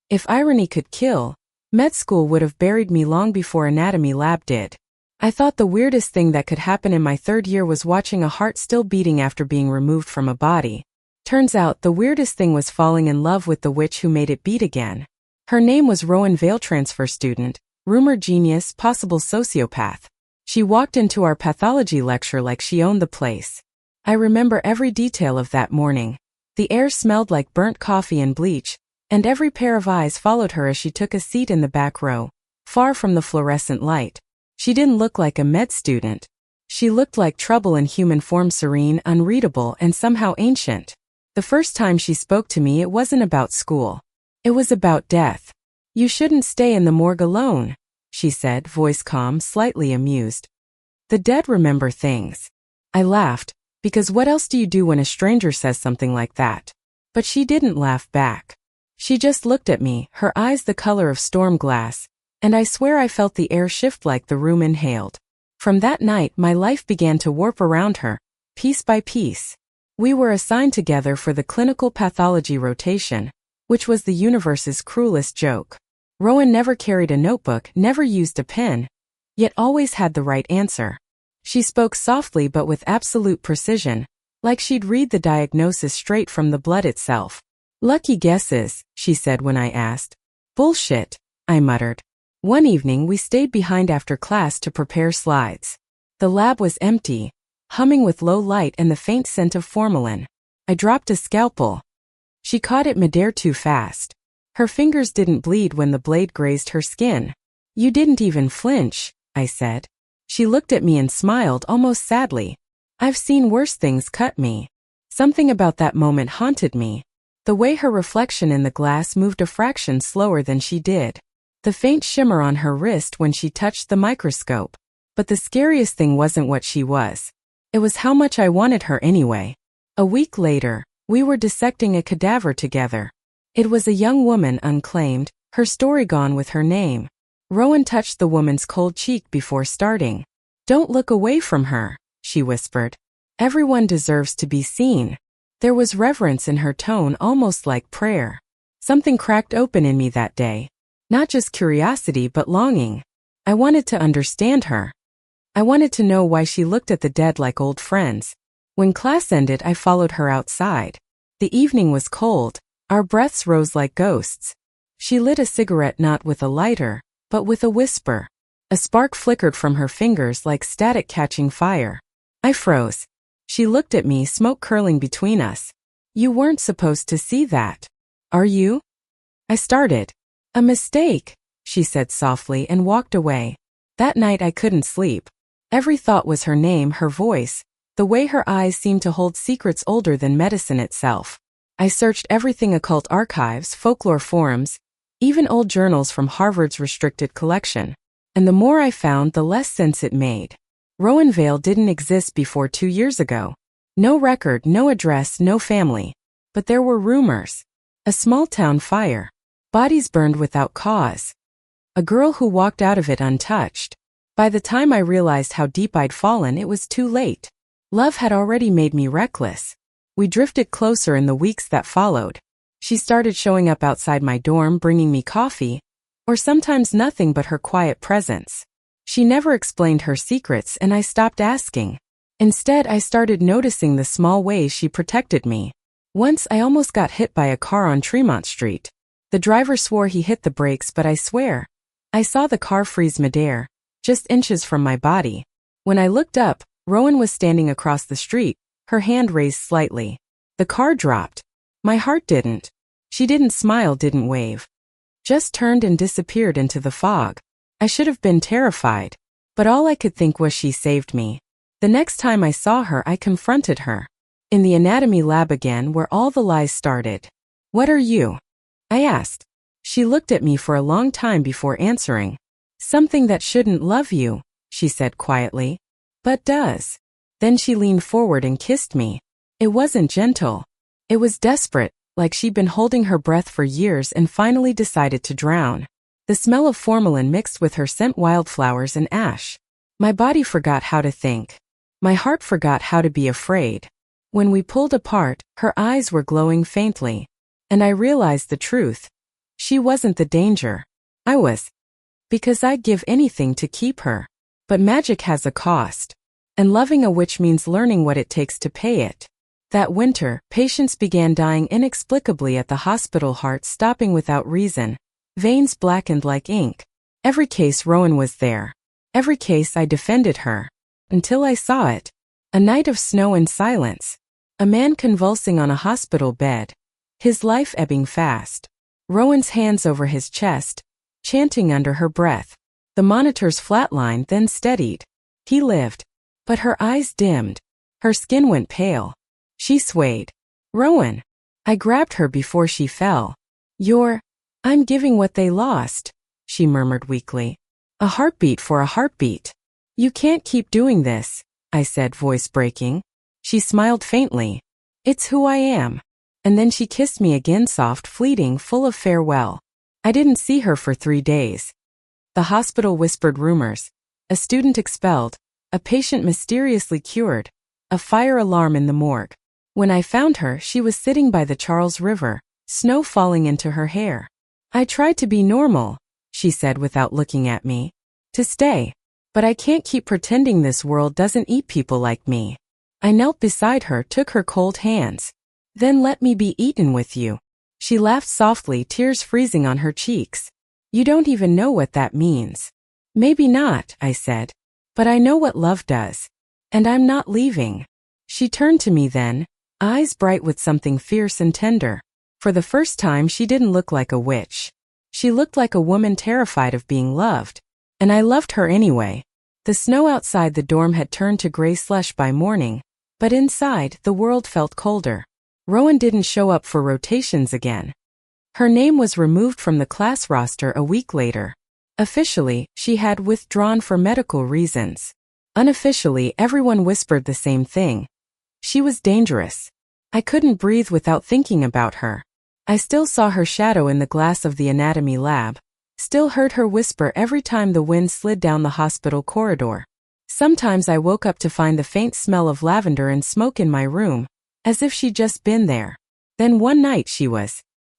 If irony could kill, med school would have buried me long before anatomy lab did. I thought the weirdest thing that could happen in my third year was watching a heart still beating after being removed from a body. Turns out the weirdest thing was falling in love with the witch who made it beat again. Her name was Rowan Vale, transfer student, rumored genius, possible sociopath. She walked into our pathology lecture like she owned the place. I remember every detail of that morning. The air smelled like burnt coffee and bleach, and every pair of eyes followed her as she took a seat in the back row, far from the fluorescent light. She didn't look like a med student. She looked like trouble in human form, serene, unreadable, and somehow ancient. The first time she spoke to me, it wasn't about school. It was about death. "You shouldn't stay in the morgue alone," she said, voice calm, slightly amused. "The dead remember things." I laughed, because what else do you do when a stranger says something like that? But she didn't laugh back. She just looked at me, her eyes the color of storm glass, and I swear I felt the air shift like the room inhaled. From that night, my life began to warp around her, piece by piece. We were assigned together for the clinical pathology rotation, which was the universe's cruelest joke. Rowan never carried a notebook, never used a pen, yet always had the right answer. She spoke softly but with absolute precision, like she'd read the diagnosis straight from the blood itself. "Lucky guesses," she said when I asked. "Bullshit," I muttered. One evening we stayed behind after class to prepare slides. The lab was empty, humming with low light and the faint scent of formalin. I dropped a scalpel. She caught it midair too fast. Her fingers didn't bleed when the blade grazed her skin. "You didn't even flinch," I said. She looked at me and smiled almost sadly. "I've seen worse things cut me." Something about that moment haunted me. The way her reflection in the glass moved a fraction slower than she did. The faint shimmer on her wrist when she touched the microscope. But the scariest thing wasn't what she was. It was how much I wanted her anyway. A week later, we were dissecting a cadaver together. It was a young woman, unclaimed, her story gone with her name. Rowan touched the woman's cold cheek before starting. "Don't look away from her," she whispered. "Everyone deserves to be seen." There was reverence in her tone, almost like prayer. Something cracked open in me that day. Not just curiosity but longing. I wanted to understand her. I wanted to know why she looked at the dead like old friends. When class ended, I followed her outside. The evening was cold. Our breaths rose like ghosts. She lit a cigarette not with a lighter, but with a whisper. A spark flickered from her fingers like static catching fire. I froze. She looked at me, smoke curling between us. "You weren't supposed to see that. Are you?" I started. "A mistake," she said softly and walked away. That night I couldn't sleep. Every thought was her name, her voice, the way her eyes seemed to hold secrets older than medicine itself. I searched everything: occult archives, folklore forums, even old journals from Harvard's restricted collection. And the more I found, the less sense it made. Rowan Vale didn't exist before 2 years ago. No record, no address, no family. But there were rumors. A small-town fire. Bodies burned without cause. A girl who walked out of it untouched. By the time I realized how deep I'd fallen, it was too late. Love had already made me reckless. We drifted closer in the weeks that followed. She started showing up outside my dorm, bringing me coffee, or sometimes nothing but her quiet presence. She never explained her secrets, and I stopped asking. Instead, I started noticing the small ways she protected me. Once I almost got hit by a car on Tremont Street. The driver swore he hit the brakes, but I swear, I saw the car freeze midair, just inches from my body. When I looked up, Rowan was standing across the street, her hand raised slightly. The car dropped. My heart didn't. She didn't smile, didn't wave. Just turned and disappeared into the fog. I should have been terrified, but all I could think was she saved me. The next time I saw her, I confronted her. In the anatomy lab again, where all the lies started. "What are you?" I asked. She looked at me for a long time before answering. "Something that shouldn't love you," she said quietly. "But does." Then she leaned forward and kissed me. It wasn't gentle. It was desperate, like she'd been holding her breath for years and finally decided to drown. The smell of formalin mixed with her scent, wildflowers and ash. My body forgot how to think. My heart forgot how to be afraid. When we pulled apart, her eyes were glowing faintly. And I realized the truth. She wasn't the danger. I was. Because I'd give anything to keep her. But magic has a cost. And loving a witch means learning what it takes to pay it. That winter, patients began dying inexplicably at the hospital, hearts stopping without reason, veins blackened like ink. Every case Rowan was there. Every case I defended her. Until I saw it. A night of snow and silence. A man convulsing on a hospital bed. His life ebbing fast. Rowan's hands over his chest, chanting under her breath. The monitors flatlined, then steadied. He lived. But her eyes dimmed. Her skin went pale. She swayed. Rowan. I grabbed her before she fell. I'm giving what they lost, she murmured weakly. A heartbeat for a heartbeat. You can't keep doing this, I said, voice breaking. She smiled faintly. It's who I am. And then she kissed me again, soft, fleeting, full of farewell. I didn't see her for 3 days. The hospital whispered rumors. A student expelled. A patient mysteriously cured. A fire alarm in the morgue. When I found her, she was sitting by the Charles River, snow falling into her hair. I tried to be normal, she said without looking at me. To stay. But I can't keep pretending this world doesn't eat people like me. I knelt beside her, took her cold hands. Then let me be eaten with you. She laughed softly, tears freezing on her cheeks. You don't even know what that means. Maybe not, I said. But I know what love does. And I'm not leaving. She turned to me then, eyes bright with something fierce and tender. For the first time she didn't look like a witch. She looked like a woman terrified of being loved. And I loved her anyway. The snow outside the dorm had turned to gray slush by morning, but inside the world felt colder. Rowan didn't show up for rotations again. Her name was removed from the class roster a week later. Officially, she had withdrawn for medical reasons. Unofficially, everyone whispered the same thing. She was dangerous. I couldn't breathe without thinking about her. I still saw her shadow in the glass of the anatomy lab. Still heard her whisper every time the wind slid down the hospital corridor. Sometimes I woke up to find the faint smell of lavender and smoke in my room, as if she'd just been there. Then one night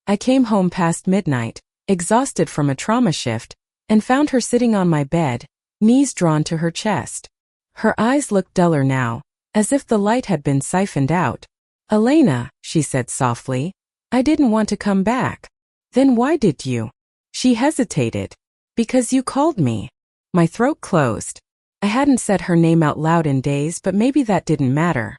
I came home past midnight, exhausted from a trauma shift, and found her sitting on my bed, knees drawn to her chest. Her eyes looked duller now, as if the light had been siphoned out. Elena, she said softly, I didn't want to come back. Then why did you? She hesitated. Because you called me. My throat closed. I hadn't said her name out loud in days, but maybe that didn't matter.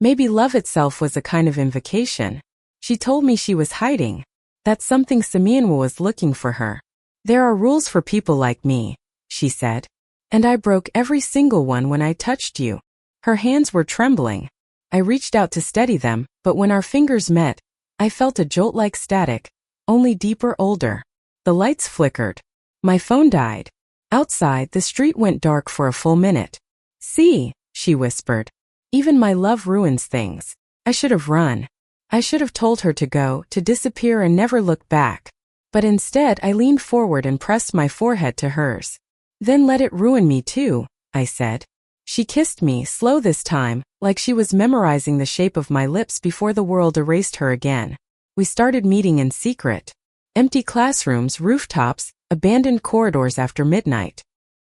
Maybe love itself was a kind of invocation. She told me she was hiding. That something Samian was looking for her. There are rules for people like me, she said. And I broke every single one when I touched you. Her hands were trembling. I reached out to steady them, but when our fingers met, I felt a jolt like static, only deeper, older. The lights flickered. My phone died. Outside, the street went dark for a full minute. See, she whispered. Even my love ruins things. I should have run. I should have told her to go, to disappear and never look back. But instead I leaned forward and pressed my forehead to hers. Then let it ruin me too, I said. She kissed me, slow this time, like she was memorizing the shape of my lips before the world erased her again. We started meeting in secret. Empty classrooms, rooftops, abandoned corridors after midnight.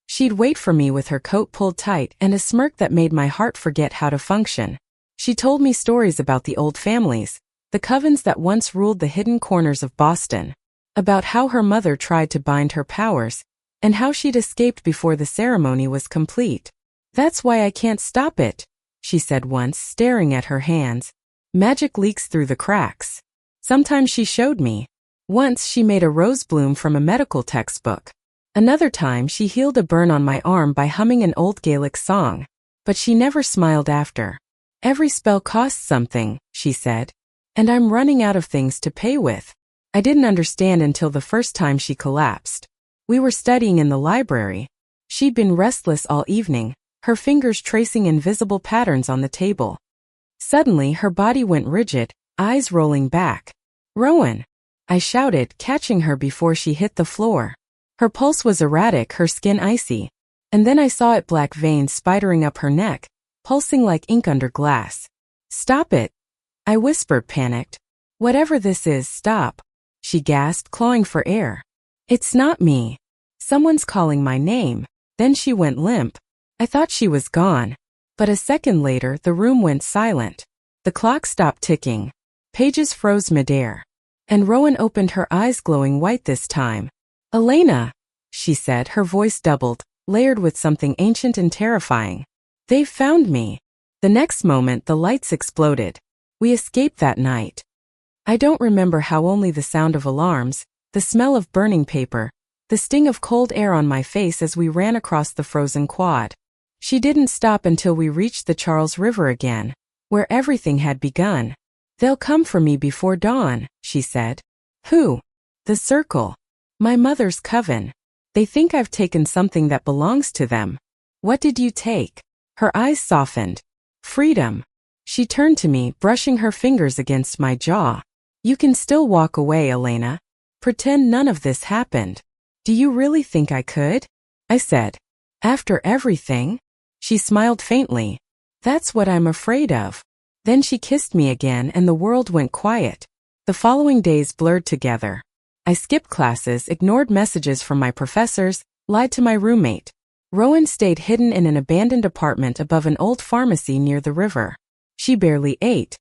She'd wait for me with her coat pulled tight and a smirk that made my heart forget how to function. She told me stories about the old families, the covens that once ruled the hidden corners of Boston, about how her mother tried to bind her powers, and how she'd escaped before the ceremony was complete. That's why I can't stop it, she said once, staring at her hands. Magic leaks through the cracks. Sometimes she showed me. Once she made a rose bloom from a medical textbook. Another time she healed a burn on my arm by humming an old Gaelic song. But she never smiled after. Every spell costs something, she said. And I'm running out of things to pay with. I didn't understand until the first time she collapsed. We were studying in the library. She'd been restless all evening, her fingers tracing invisible patterns on the table. Suddenly her body went rigid, eyes rolling back. Rowan! I shouted, catching her before she hit the floor. Her pulse was erratic, her skin icy. And then I saw it, black veins spidering up her neck, pulsing like ink under glass. Stop it! I whispered, panicked. Whatever this is, stop. she gasped, clawing for air. It's not me. Someone's calling my name. Then she went limp. I thought she was gone. But a second later, the room went silent. The clock stopped ticking. Pages froze midair. And Rowan opened her eyes, glowing white this time. Elena, she said, her voice doubled, layered with something ancient and terrifying. They've found me. The next moment, the lights exploded. We escaped that night. I don't remember how. Only the sound of alarms, the smell of burning paper, the sting of cold air on my face as we ran across the frozen quad. She didn't stop until we reached the Charles River again, where everything had begun. They'll come for me before dawn, she said. Who? The Circle. My mother's coven. They think I've taken something that belongs to them. What did you take? Her eyes softened. Freedom. She turned to me, brushing her fingers against my jaw. You can still walk away, Elena. Pretend none of this happened. Do you really think I could? I said. After everything? She smiled faintly. That's what I'm afraid of. Then she kissed me again and the world went quiet. The following days blurred together. I skipped classes, ignored messages from my professors, lied to my roommate. Rowan stayed hidden in an abandoned apartment above an old pharmacy near the river. She barely ate.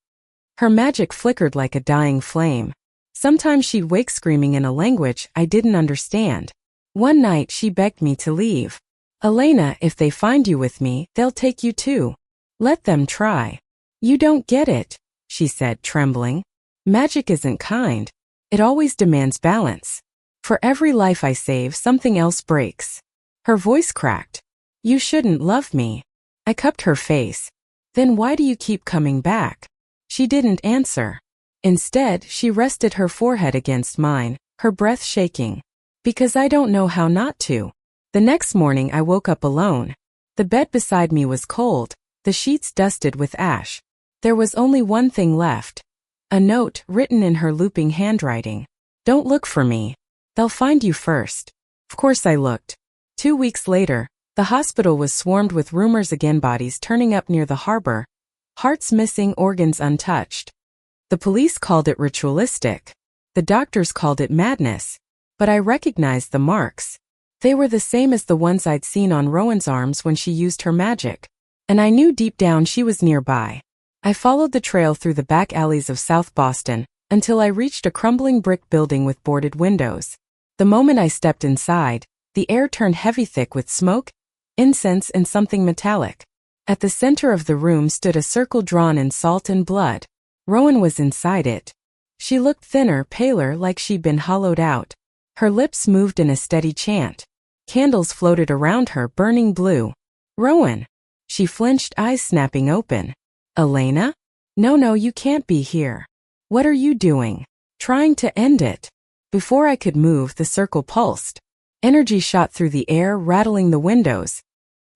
Her magic flickered like a dying flame. Sometimes she'd wake screaming in a language I didn't understand. One night she begged me to leave. Elena, if they find you with me, they'll take you too. Let them try. You don't get it, she said, trembling. Magic isn't kind. It always demands balance. For every life I save, something else breaks. Her voice cracked. You shouldn't love me. I cupped her face. Then why do you keep coming back? She didn't answer. Instead, she rested her forehead against mine, her breath shaking. Because I don't know how not to. The next morning I woke up alone. The bed beside me was cold, the sheets dusted with ash. There was only one thing left. A note written in her looping handwriting. Don't look for me. They'll find you first. Of course I looked. 2 weeks later, the hospital was swarmed with rumors again, bodies turning up near the harbor, hearts missing, organs untouched. The police called it ritualistic. The doctors called it madness. But I recognized the marks. They were the same as the ones I'd seen on Rowan's arms when she used her magic. And I knew deep down she was nearby. I followed the trail through the back alleys of South Boston until I reached a crumbling brick building with boarded windows. The moment I stepped inside, the air turned heavy, thick with smoke, incense, and something metallic. At the center of the room stood a circle drawn in salt and blood. Rowan was inside it. She looked thinner, paler, like she'd been hollowed out. Her lips moved in a steady chant. Candles floated around her, burning blue. Rowan! She flinched, eyes snapping open. Elena? No, you can't be here. What are you doing? Trying to end it. Before I could move, the circle pulsed. Energy shot through the air, rattling the windows.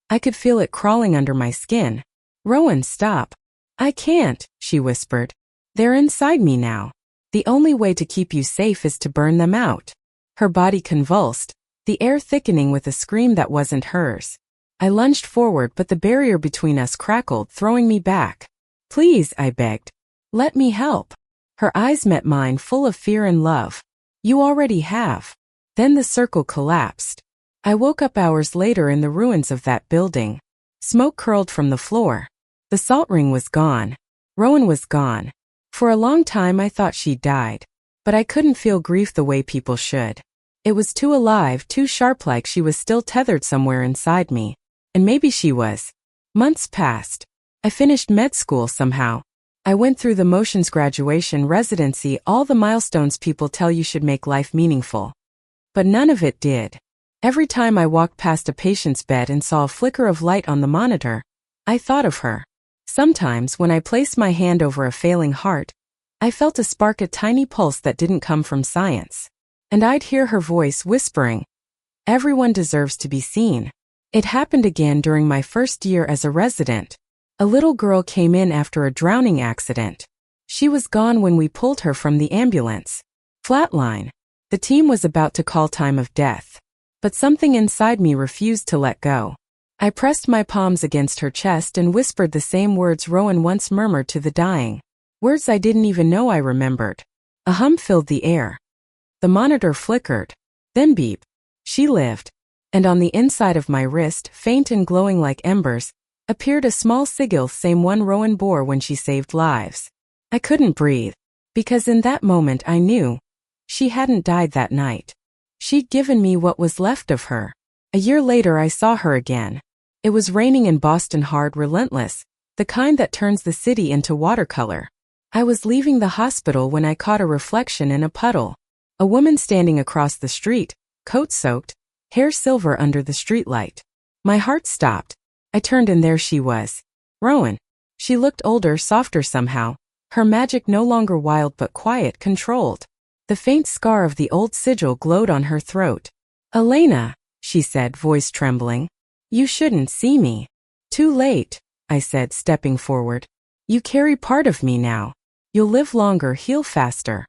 I could feel it crawling under my skin. Rowan, stop. I can't, she whispered. They're inside me now. The only way to keep you safe is to burn them out. Her body convulsed, the air thickening with a scream that wasn't hers. I lunged forward, but the barrier between us crackled, throwing me back. Please, I begged. Let me help. Her eyes met mine, full of fear and love. You already have. Then the circle collapsed. I woke up hours later in the ruins of that building. Smoke curled from the floor. The salt ring was gone. Rowan was gone. For a long time I thought she'd died. But I couldn't feel grief the way people should. It was too alive, too sharp, like she was still tethered somewhere inside me. And maybe she was. Months passed. I finished med school somehow. I went through the motions, graduation, residency, all the milestones people tell you should make life meaningful. But none of it did. Every time I walked past a patient's bed and saw a flicker of light on the monitor, I thought of her. Sometimes, when I placed my hand over a failing heart, I felt a spark, a tiny pulse that didn't come from science. And I'd hear her voice whispering, "Everyone deserves to be seen." It happened again during my first year as a resident. A little girl came in after a drowning accident. She was gone when we pulled her from the ambulance. Flatline. The team was about to call time of death. But something inside me refused to let go. I pressed my palms against her chest and whispered the same words Rowan once murmured to the dying. Words I didn't even know I remembered. A hum filled the air. The monitor flickered. Then beep. She lived. And on the inside of my wrist, faint and glowing like embers, appeared a small sigil, same one Rowan bore when she saved lives. I couldn't breathe. Because in that moment I knew. She hadn't died that night. She'd given me what was left of her. A year later I saw her again. It was raining in Boston, hard, relentless, the kind that turns the city into watercolor. I was leaving the hospital when I caught a reflection in a puddle. A woman standing across the street, coat soaked, hair silver under the streetlight. My heart stopped. I turned and there she was. Rowan. She looked older, softer somehow, her magic no longer wild but quiet, controlled. The faint scar of the old sigil glowed on her throat. Elena, she said, voice trembling. You shouldn't see me. Too late, I said, stepping forward. You carry part of me now. You'll live longer, heal faster.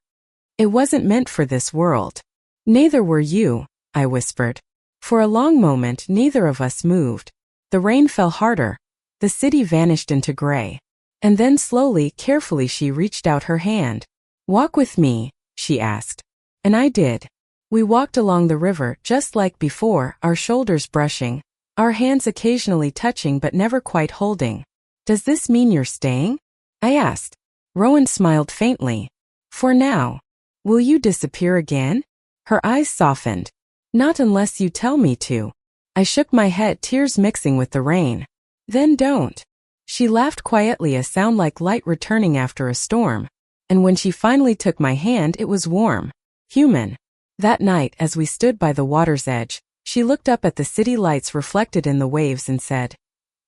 It wasn't meant for this world. Neither were you, I whispered. For a long moment neither of us moved. The rain fell harder. The city vanished into gray. And then slowly, carefully she reached out her hand. Walk with me, she asked. And I did. We walked along the river just like before, our shoulders brushing, our hands occasionally touching but never quite holding. Does this mean you're staying? I asked. Rowan smiled faintly. For now. Will you disappear again? Her eyes softened. Not unless you tell me to. I shook my head, tears mixing with the rain. Then don't. She laughed quietly, a sound like light returning after a storm. And when she finally took my hand, it was warm. Human. That night, as we stood by the water's edge, she looked up at the city lights reflected in the waves and said,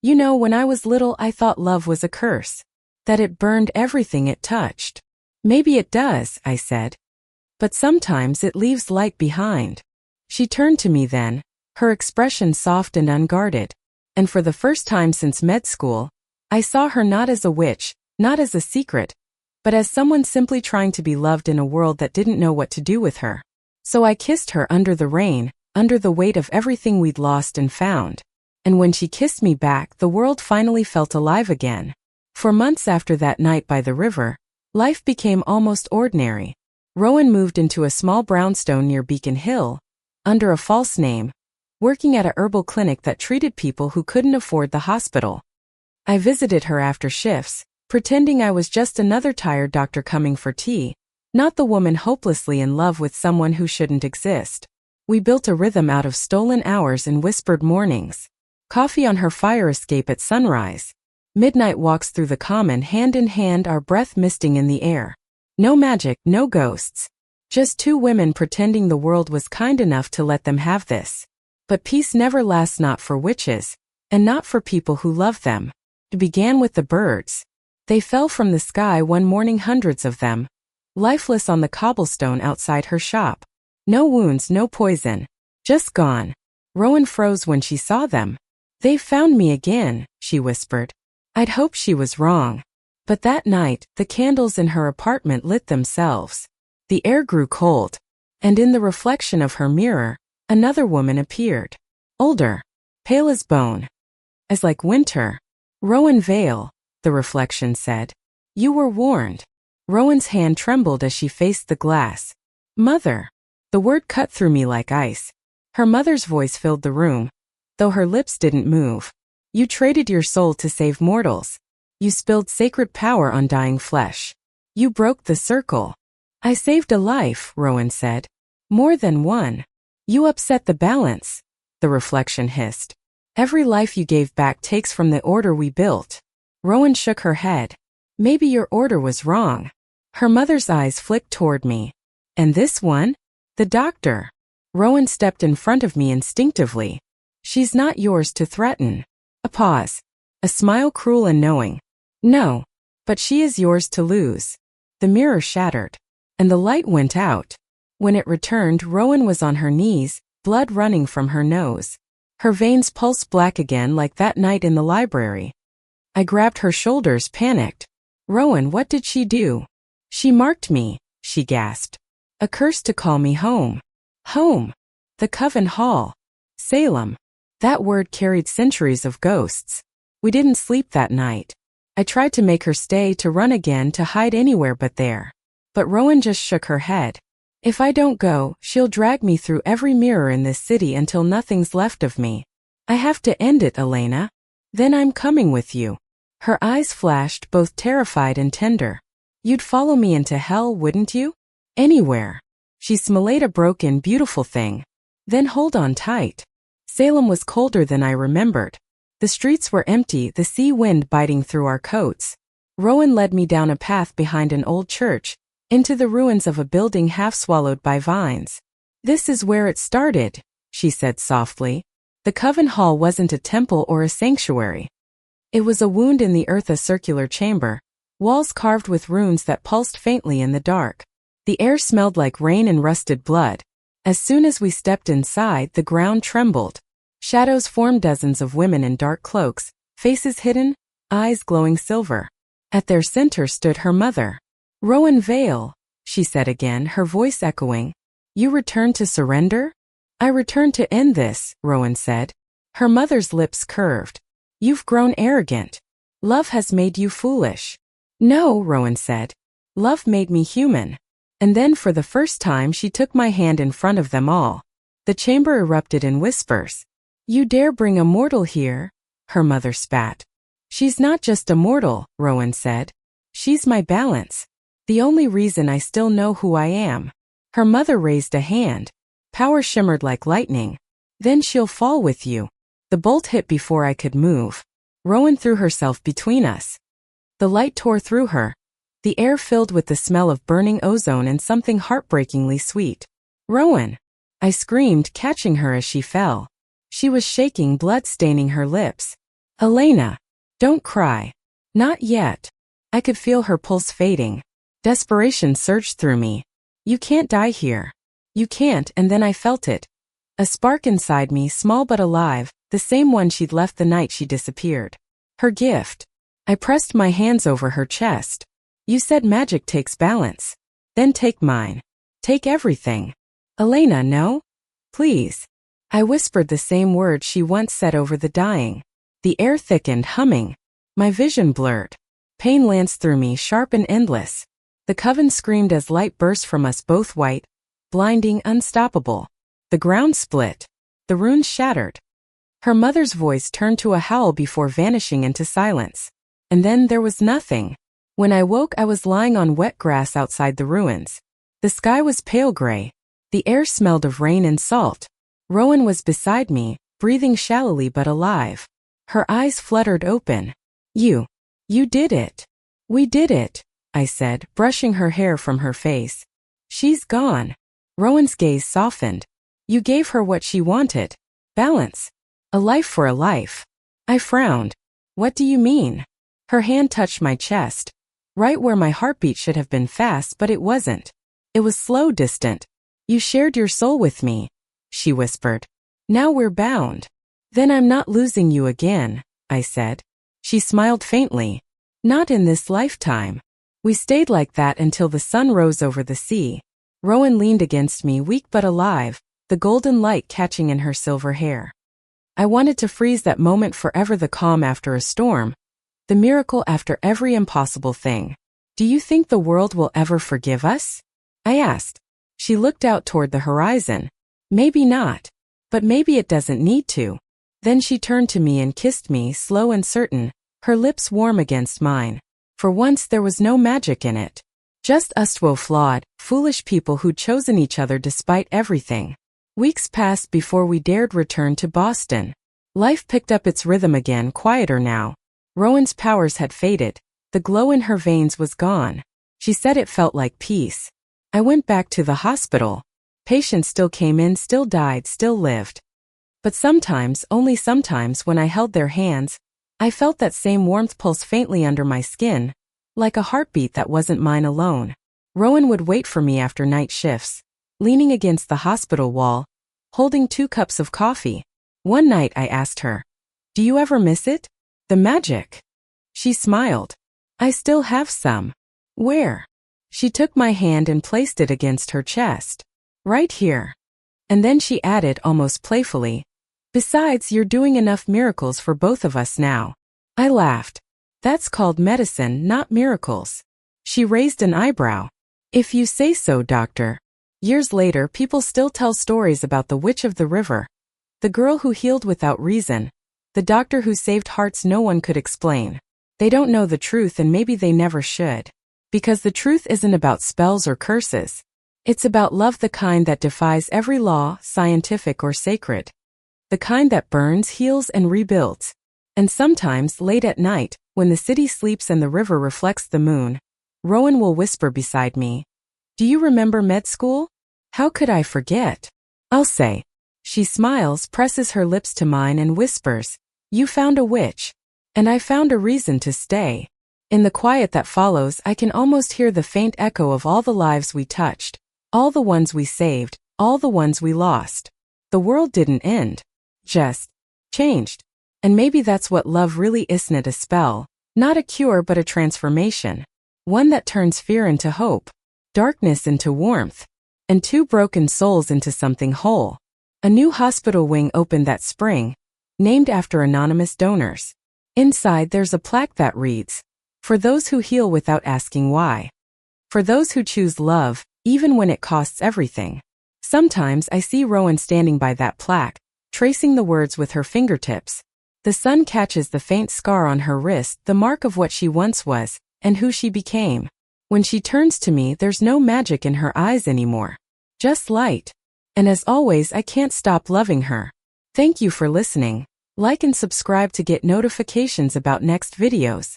You know, when I was little I thought love was a curse. That it burned everything it touched. Maybe it does, I said. But sometimes it leaves light behind. She turned to me then, her expression soft and unguarded. And for the first time since med school, I saw her not as a witch, not as a secret, but as someone simply trying to be loved in a world that didn't know what to do with her. So I kissed her under the rain, under the weight of everything we'd lost and found. And when she kissed me back, the world finally felt alive again. For months after that night by the river, life became almost ordinary. Rowan moved into a small brownstone near Beacon Hill, under a false name, working at a herbal clinic that treated people who couldn't afford the hospital. I visited her after shifts, pretending I was just another tired doctor coming for tea, not the woman hopelessly in love with someone who shouldn't exist. We built a rhythm out of stolen hours and whispered mornings. Coffee on her fire escape at sunrise. Midnight walks through the common, hand in hand, our breath misting in the air. No magic, no ghosts. Just two women pretending the world was kind enough to let them have this. But peace never lasts, not for witches, and not for people who love them. It began with the birds. They fell from the sky one morning, hundreds of them, lifeless on the cobblestone outside her shop. No wounds, no poison. Just gone. Rowan froze when she saw them. They found me again, she whispered. I'd hoped she was wrong. But that night, the candles in her apartment lit themselves. The air grew cold. And in the reflection of her mirror, another woman appeared. Older. Pale as bone. As like winter. Rowan Vale, the reflection said. You were warned. Rowan's hand trembled as she faced the glass. Mother. The word cut through me like ice. Her mother's voice filled the room, though her lips didn't move. You traded your soul to save mortals. You spilled sacred power on dying flesh. You broke the circle. I saved a life, Rowan said. More than one. You upset the balance, the reflection hissed. Every life you gave back takes from the order we built. Rowan shook her head. Maybe your order was wrong. Her mother's eyes flicked toward me. And this one? The doctor. Rowan stepped in front of me instinctively. She's not yours to threaten. A pause. A smile cruel and knowing. No. But she is yours to lose. The mirror shattered. And the light went out. When it returned, Rowan was on her knees, blood running from her nose. Her veins pulsed black again like that night in the library. I grabbed her shoulders, panicked. Rowan, what did she do? She marked me, she gasped. A curse to call me home. Home. The Coven Hall. Salem. That word carried centuries of ghosts. We didn't sleep that night. I tried to make her stay, to run again, to hide anywhere but there. But Rowan just shook her head. If I don't go, she'll drag me through every mirror in this city until nothing's left of me. I have to end it, Elena. Then I'm coming with you. Her eyes flashed, both terrified and tender. You'd follow me into hell, wouldn't you? Anywhere. She smiled, a broken, beautiful thing. Then hold on tight. Salem was colder than I remembered. The streets were empty, the sea wind biting through our coats. Rowan led me down a path behind an old church, into the ruins of a building half swallowed by vines. This is where it started, she said softly. The Coven Hall wasn't a temple or a sanctuary. It was a wound in the earth, a circular chamber, walls carved with runes that pulsed faintly in the dark. The air smelled like rain and rusted blood. As soon as we stepped inside, the ground trembled. Shadows formed, dozens of women in dark cloaks, faces hidden, eyes glowing silver. At their center stood her mother. Rowan Vale, she said again, her voice echoing. You returned to surrender? I returned to end this, Rowan said. Her mother's lips curved. You've grown arrogant. Love has made you foolish. No, Rowan said. Love made me human. And then for the first time she took my hand in front of them all. The chamber erupted in whispers. You dare bring a mortal here? Her mother spat. She's not just a mortal, Rowan said. She's my balance. The only reason I still know who I am. Her mother raised a hand. Power shimmered like lightning. Then she'll fall with you. The bolt hit before I could move. Rowan threw herself between us. The light tore through her. The air filled with the smell of burning ozone and something heartbreakingly sweet. Rowan! I screamed, catching her as she fell. She was shaking, blood staining her lips. Elena! Don't cry. Not yet. I could feel her pulse fading. Desperation surged through me. You can't die here. You can't, and then I felt it. A spark inside me, small but alive, the same one she'd left the night she disappeared. Her gift. I pressed my hands over her chest. You said magic takes balance. Then take mine. Take everything. Elena, no? Please. I whispered the same words she once said over the dying. The air thickened, humming. My vision blurred. Pain lanced through me, sharp and endless. The Coven screamed as light burst from us, both white, blinding, unstoppable. The ground split. The runes shattered. Her mother's voice turned to a howl before vanishing into silence. And then there was nothing. When I woke, I was lying on wet grass outside the ruins. The sky was pale gray. The air smelled of rain and salt. Rowan was beside me, breathing shallowly but alive. Her eyes fluttered open. You did it. We did it, I said, brushing her hair from her face. She's gone. Rowan's gaze softened. You gave her what she wanted. Balance. A life for a life. I frowned. What do you mean? Her hand touched my chest. Right where my heartbeat should have been fast, but it wasn't. It was slow, distant. You shared your soul with me, she whispered. Now we're bound. Then I'm not losing you again, I said. She smiled faintly. Not in this lifetime. We stayed like that until the sun rose over the sea. Rowan leaned against me, weak but alive, the golden light catching in her silver hair. I wanted to freeze that moment forever, the calm after a storm, the miracle after every impossible thing. Do you think the world will ever forgive us? I asked. She looked out toward the horizon. Maybe not. But maybe it doesn't need to. Then she turned to me and kissed me, slow and certain, her lips warm against mine. For once there was no magic in it. Just us two flawed, foolish people who'd chosen each other despite everything. Weeks passed before we dared return to Boston. Life picked up its rhythm again, quieter now. Rowan's powers had faded. The glow in her veins was gone. She said it felt like peace. I went back to the hospital. Patients still came in, still died, still lived. But sometimes, only sometimes, when I held their hands, I felt that same warmth pulse faintly under my skin, like a heartbeat that wasn't mine alone. Rowan would wait for me after night shifts, leaning against the hospital wall, holding 2 cups of coffee. One night I asked her, "Do you ever miss it? The magic?" She smiled. "I still have some." "Where?" She took my hand and placed it against her chest. "Right here." And then she added almost playfully, "Besides, you're doing enough miracles for both of us now." I laughed. "That's called medicine, not miracles." She raised an eyebrow. "If you say so, doctor." Years later, people still tell stories about the witch of the river, the girl who healed without reason, the doctor who saved hearts no one could explain. They don't know the truth, and maybe they never should. Because the truth isn't about spells or curses. It's about love, the kind that defies every law, scientific or sacred. The kind that burns, heals, and rebuilds. And sometimes, late at night, when the city sleeps and the river reflects the moon, Rowan will whisper beside me, "Do you remember med school?" How could I forget? I'll say. She smiles, presses her lips to mine and whispers, "You found a witch. And I found a reason to stay." In the quiet that follows, I can almost hear the faint echo of all the lives we touched, all the ones we saved, all the ones we lost. The world didn't end. Just changed. And maybe that's what love really isn't, a spell, not a cure but a transformation. One that turns fear into hope, darkness into warmth, and two broken souls into something whole. A new hospital wing opened that spring, named after anonymous donors. Inside there's a plaque that reads, "For those who heal without asking why. For those who choose love, even when it costs everything." Sometimes I see Rowan standing by that plaque, tracing the words with her fingertips. The sun catches the faint scar on her wrist, the mark of what she once was, and who she became. When she turns to me, there's no magic in her eyes anymore. Just light. And as always, I can't stop loving her. Thank you for listening. Like and subscribe to get notifications about next videos.